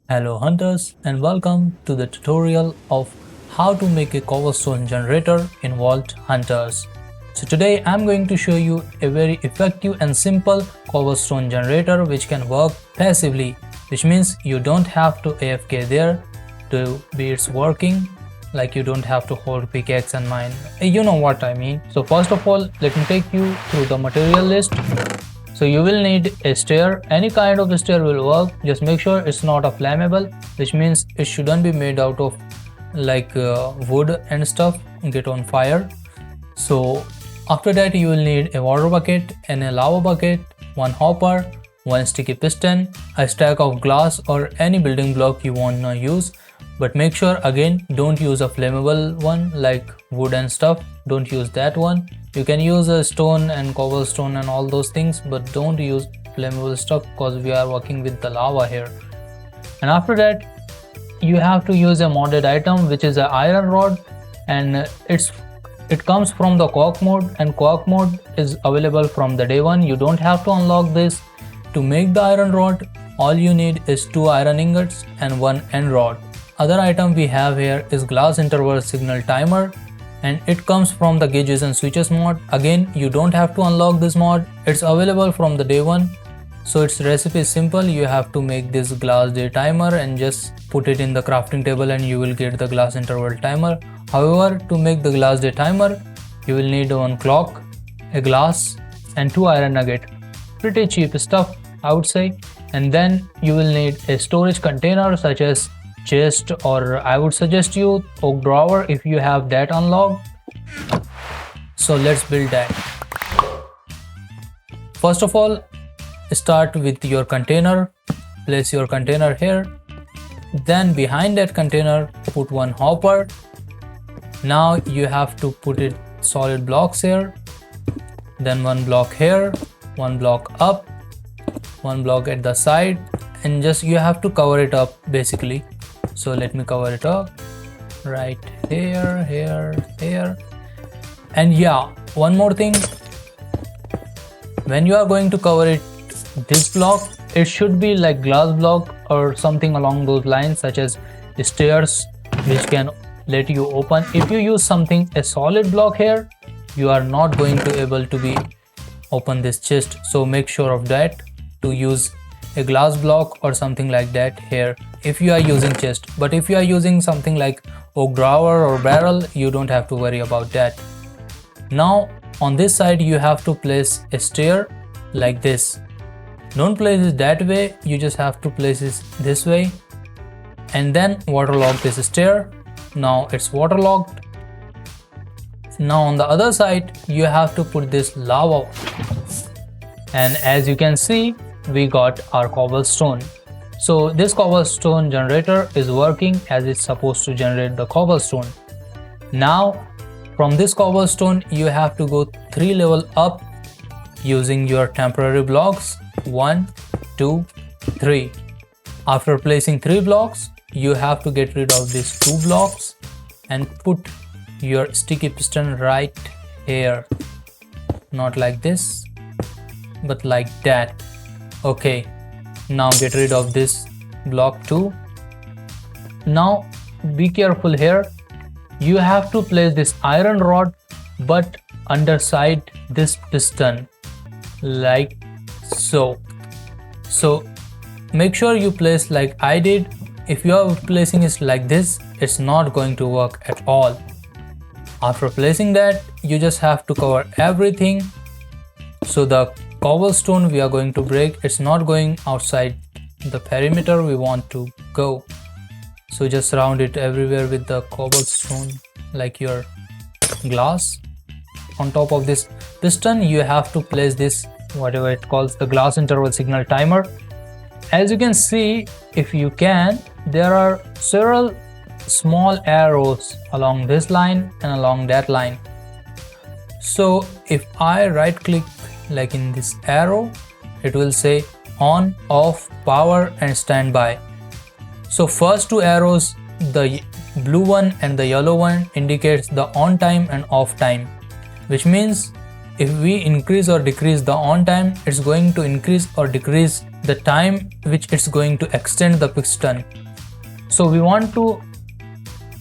Hello hunters and welcome to the tutorial of how to make a cobblestone generator in Vault Hunters. So today I'm going to show you a very effective and simple cobblestone generator which can work passively, which means you don't have to AFK there to be it's working, like you don't have to hold pickaxe and mine. You know what I mean. So first of all, let me take you through the material list. So you will need a stair. Any kind of stair will work. Just make sure it's not a flammable, which means it shouldn't be made out of wood and stuff get on fire. So after that you will need a water bucket and a lava bucket, one hopper, one sticky piston, a stack of glass or any building block you want to use. But make sure again, don't use a flammable one like wood and stuff. Don't use that one. You can use a stone and cobblestone and all those things, but don't use flammable stuff because we are working with the lava here. And after that you have to use a modded item which is an iron rod, and it comes from the quark mode, and quark mode is available from the day one. You don't have to unlock this. To make the iron rod, all you need is 2 iron ingots and 1 end rod. Other item we have here is glass interval signal timer, and it comes from the gauges and switches mod. Again, you don't have to unlock this mod. It's available from the day one. So its recipe is simple. You have to make this glass day timer and just put it in the crafting table and you will get the glass interval timer. However, to make the glass day timer, you will need 1 clock, a glass and 2 iron nugget. Pretty cheap stuff, I would say. And then you will need a storage container such as chest, or I would suggest you oak drawer if you have that unlocked. So let's build that. First of all, start with your container. Place your container here. Then behind that container put 1 hopper. Now you have to put it solid blocks here, then 1 block here, 1 block up, 1 block at the side, and just you have to cover it up basically. So let me cover it up right here, here. And yeah, one more thing, when you are going to cover it, this block, it should be like glass block or something along those lines, such as stairs which can let you open. If you use something a solid block here, you are not going to able to be open this chest. So make sure of that to use a glass block or something like that here if you are using chest. But if you are using something like oak drawer or barrel, you don't have to worry about that. Now on this side you have to place a stair like this. Don't place it that way, you just have to place it this way, and then waterlog this stair. Now it's waterlogged. Now on the other side you have to put this lava, and as you can see, we got our cobblestone. So this cobblestone generator is working as it's supposed to generate the cobblestone. Now from this cobblestone you have to go 3 level up using your temporary blocks. 1, 2, 3. After placing 3 blocks, you have to get rid of these 2 blocks and put your sticky piston right here. Not like this, but like that. Okay, now get rid of this block too. Now be careful here. You have to place this iron rod but underside this piston like so. So make sure you place like I did. If you are placing it like this, it's not going to work at all. After placing that, you just have to cover everything. So the cobblestone we are going to break, it's not going outside the perimeter we want to go. So just surround it everywhere with the cobblestone like your glass. On top of this piston you have to place this, whatever it calls, the glass interval signal timer. As you can see, if you can, there are several small arrows along this line and along that line. So if I right click like in this arrow, it will say on, off, power and standby. So first 2 arrows, the blue one and the yellow one, indicates the on time and off time, which means if we increase or decrease the on time, it's going to increase or decrease the time which it's going to extend the piston. So we want to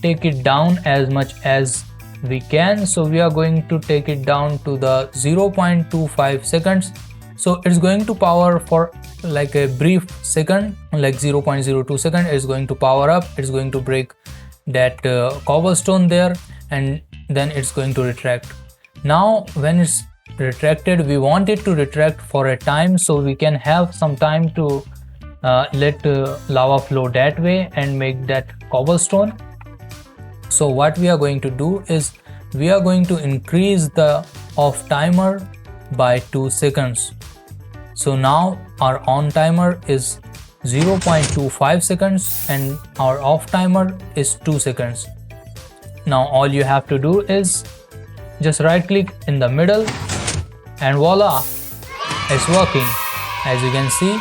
take it down as much as we can, so we are going to take it down to the 0.25 seconds. So it's going to power for like a brief second, like 0.02 second. It's going to power up, it's going to break that cobblestone there, and then it's going to retract. Now when it's retracted, we want it to retract for a time, so we can have some time to let lava flow that way and make that cobblestone. So what we are going to do is we are going to increase the off timer by 2 seconds. So now our on timer is 0.25 seconds and our off timer is 2 seconds. Now all you have to do is just right click in the middle and voila, it's working. As you can see,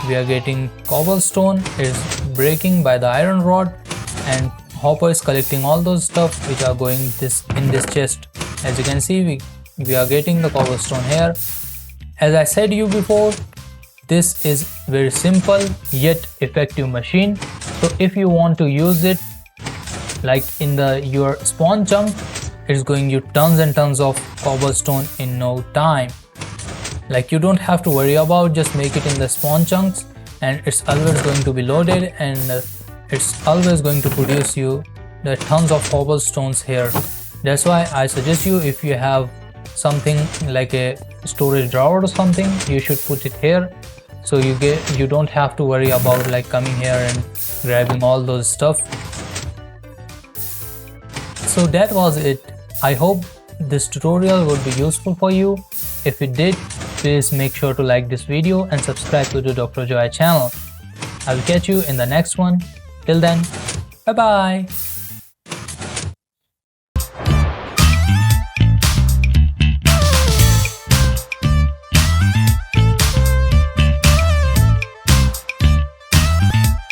we are getting cobblestone is breaking by the iron rod, and Hopper is collecting all those stuff which are going in this chest. As you can see, we are getting the cobblestone here. As I said you before, this is very simple yet effective machine. So if you want to use it like in your spawn chunk, it's going you tons and tons of cobblestone in no time. Like you don't have to worry about, just make it in the spawn chunks and it's always going to be loaded, and it's always going to produce you the tons of cobblestones here. That's why I suggest you, if you have something like a storage drawer or something, you should put it here, so you don't have to worry about like coming here and grabbing all those stuff. So that was it. I hope this tutorial would be useful for you. If it did, please make sure to like this video and subscribe to the Dr. Joy channel. I will catch you in the next one. Till then, bye bye.